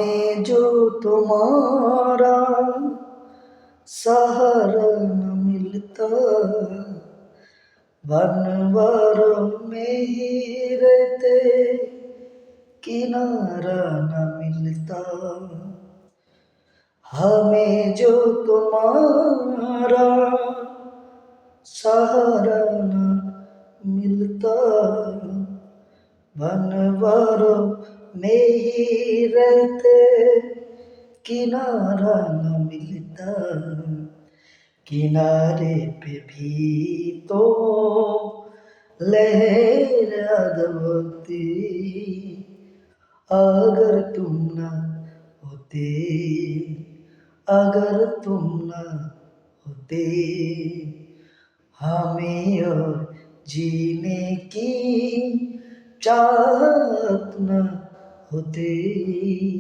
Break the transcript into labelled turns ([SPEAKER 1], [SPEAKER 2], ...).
[SPEAKER 1] हमें जो तुम्हारा सहारा न मिलता, वनवारों में ही रहते किनारा न मिलता। हमें जो तुम्हारा सहारा न मिलता, वनवारों में ही रहते किनारा न मिलता। किनारे पे भी तो लहर आती, अगर तुम न होते, अगर तुम न होते, हमें और जीने की चाहत न होती।